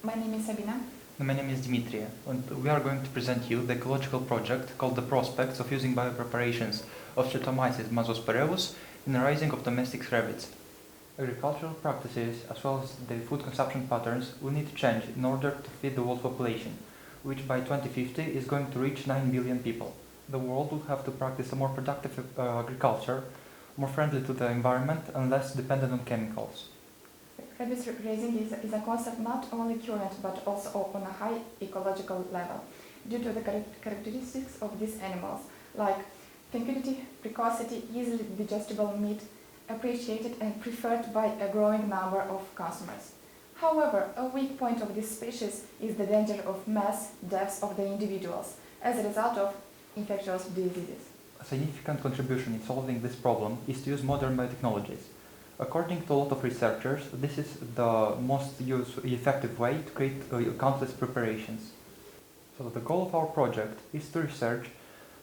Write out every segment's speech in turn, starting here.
My name is Sabina. My name is Dimitrie, and we are going to present you the ecological project called the prospects of using biopreparations of Streptomyces massasporeus in the raising of domestic rabbits. Agricultural practices, as well as the food consumption patterns, will need to change in order to feed the world population, which by 2050 is going to reach 9 billion people. The world will have to practice a more productive agriculture, more friendly to the environment and less dependent on chemicals. Rabbit raising is a concept not only current but also on a high ecological level, due to the characteristics of these animals, like fecundity, precocity, easily digestible meat, appreciated and preferred by a growing number of consumers. However, a weak point of this species is the danger of mass deaths of the individuals as a result of infectious diseases. A significant contribution in solving this problem is to use modern biotechnologies. According to a lot of researchers, this is the most effective way to create countless preparations. So the goal of our project is to research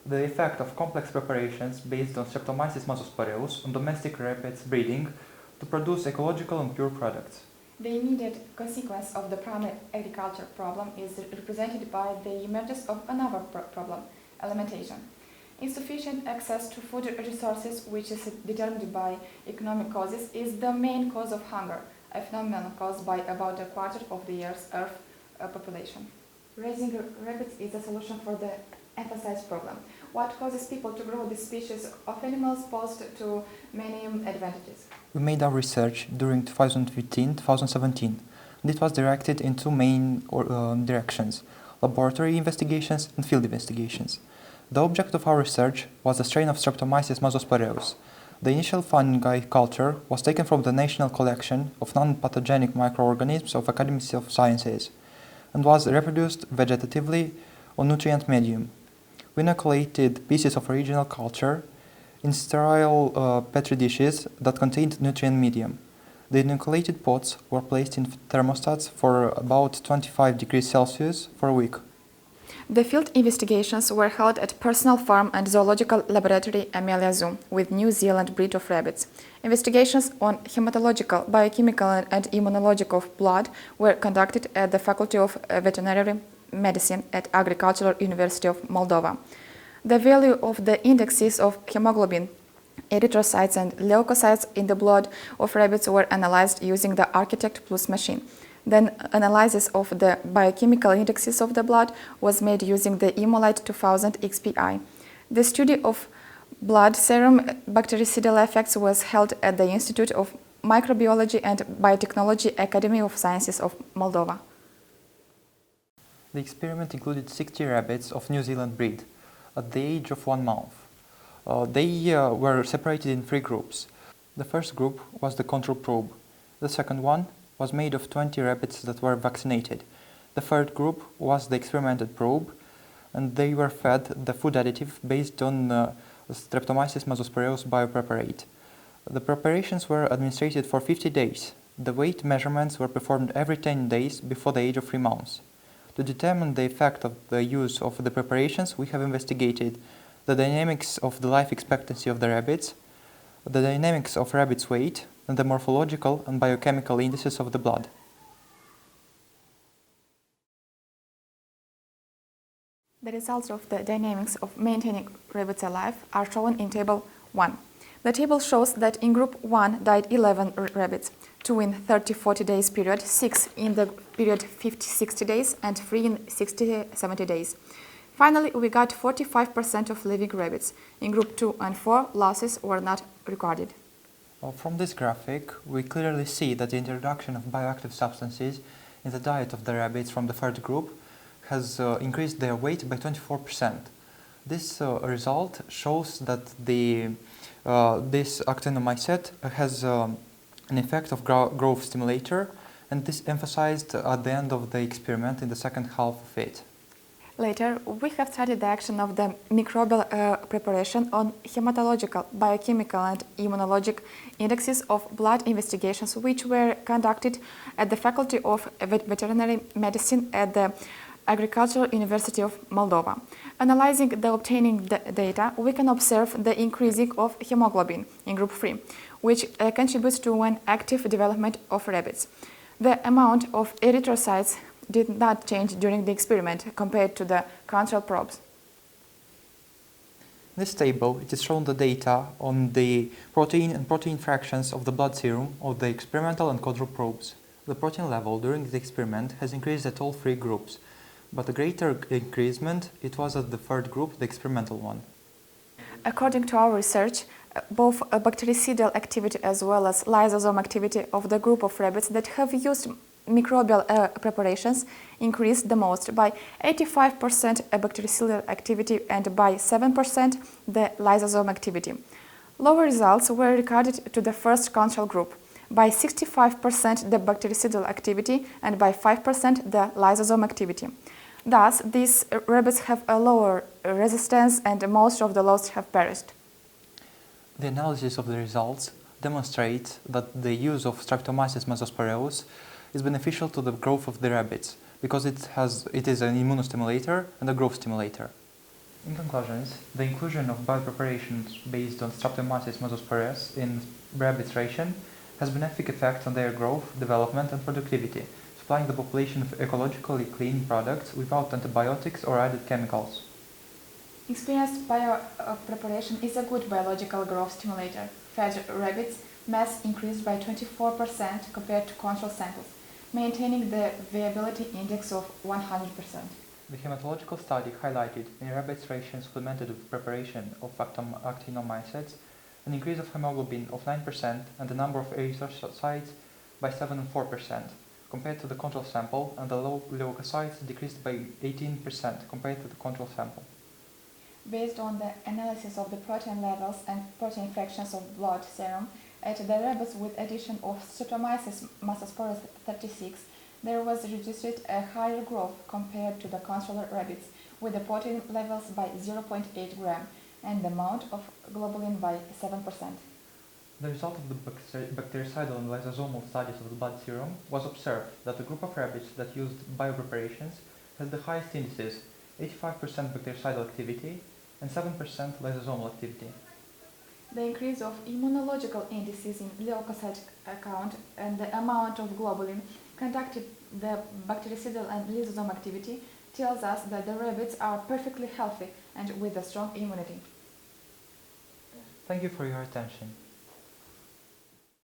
the effect of complex preparations based on Streptomyces massasporeus on domestic rabbits breeding to produce ecological and pure products. The immediate consequence of the primary agriculture problem is represented by the emergence of another problem, alimentation. Insufficient access to food resources, which is determined by economic causes, is the main cause of hunger, a phenomenon caused by about a quarter of the Earth's population. Raising rabbits is a solution for the emphasized problem. What causes people to grow this species of animals posed to many advantages. We made our research during 2015-2017, and it was directed in two main directions: laboratory investigations and field investigations. The object of our research was the strain of Streptomyces massasporeus. The initial fungi culture was taken from the National Collection of Non-Pathogenic Microorganisms of Academy of Sciences and was reproduced vegetatively on nutrient medium. We inoculated pieces of original culture in sterile petri dishes that contained nutrient medium. The inoculated pots were placed in thermostats for about 25 degrees Celsius for a week. The field investigations were held at Personal Farm and Zoological Laboratory Amelia Zoo with New Zealand breed of rabbits. Investigations on hematological, biochemical and immunological of blood were conducted at the Faculty of Veterinary Medicine at Agricultural University of Moldova. The value of the indexes of hemoglobin, erythrocytes and leukocytes in the blood of rabbits were analyzed using the Architect Plus machine. Then analysis of the biochemical indexes of the blood was made using the Emolite 2000 XPI. The study of blood serum bactericidal effects was held at the Institute of Microbiology and Biotechnology Academy of Sciences of Moldova. The experiment included 60 rabbits of New Zealand breed at the age of 1 month. They were separated in 3 groups. The first group was the control probe. The second one was made of 20 rabbits that were vaccinated. The third group was the experimented probe, and they were fed the food additive based on Streptomyces massasporeus biopreparate. The preparations were administered for 50 days. The weight measurements were performed every 10 days before the age of 3 months. To determine the effect of the use of the preparations, we have investigated the dynamics of the life expectancy of the rabbits, the dynamics of rabbits' weight, and the morphological and biochemical indices of the blood. The results of the dynamics of maintaining rabbits alive are shown in Table 1. The table shows that in Group 1 died 11 rabbits, 2 in 30-40 days period, 6 in the period 50-60 days, and 3 in 60-70 days. Finally, we got 45% of living rabbits. In Group 2 and 4, losses were not recorded. From this graphic, we clearly see that the introduction of bioactive substances in the diet of the rabbits from the third group has increased their weight by 24%. This result shows that this actinomycet has an effect of growth stimulator, and this emphasized at the end of the experiment in the second half of it. Later, we have studied the action of the microbial preparation on hematological, biochemical and immunologic indexes of blood investigations which were conducted at the Faculty of Veterinary Medicine at the Agricultural University of Moldova. Analyzing the obtaining data, we can observe the increasing of hemoglobin in Group 3, which contributes to an active development of rabbits. The amount of erythrocytes did not change during the experiment compared to the control probes. In this table, it is shown the data on the protein and protein fractions of the blood serum of the experimental and control probes. The protein level during the experiment has increased at all three groups, but the greater increasement it was at the third group, the experimental one. According to our research, both bactericidal activity as well as lysosome activity of the group of rabbits that have used microbial preparations increased the most, by 85% bactericidal activity and by 7% the lysosome activity. Lower results were recorded to the first control group, by 65% the bactericidal activity and by 5% the lysosome activity. Thus, these rabbits have a lower resistance and most of the lost have perished. The analysis of the results demonstrates that the use of Streptomyces massasporeus is beneficial to the growth of the rabbits because it is an immunostimulator and a growth stimulator. In conclusions, the inclusion of biopreparations based on Streptomyces massasporeus in rabbits' ration has benefic effects on their growth, development and productivity, supplying the population of ecologically clean products without antibiotics or added chemicals. Experienced biopreparation is a good biological growth stimulator. Fed rabbits' mass increased by 24% compared to control samples, maintaining the viability index of 100%. The hematological study highlighted in rabbits' ration supplemented with preparation of actinomycetes an increase of hemoglobin of 9% and the number of erythrocytes by 7 and 4% compared to the control sample, and the leukocytes decreased by 18% compared to the control sample. Based on the analysis of the protein levels and protein fractions of blood serum at the rabbits with addition of Streptomyces massasporeus 36, there was registered a higher growth compared to the control rabbits, with the protein levels by 0.8 gram and the amount of globulin by 7%. The result of the bactericidal and lysosomal studies of the blood serum was observed that the group of rabbits that used biopreparations has the highest indices, 85% bactericidal activity and 7% lysosomal activity. The increase of immunological indices in leukocyte count and the amount of globulin conducted the bactericidal and lysosome activity tells us that the rabbits are perfectly healthy and with a strong immunity. Thank you for your attention.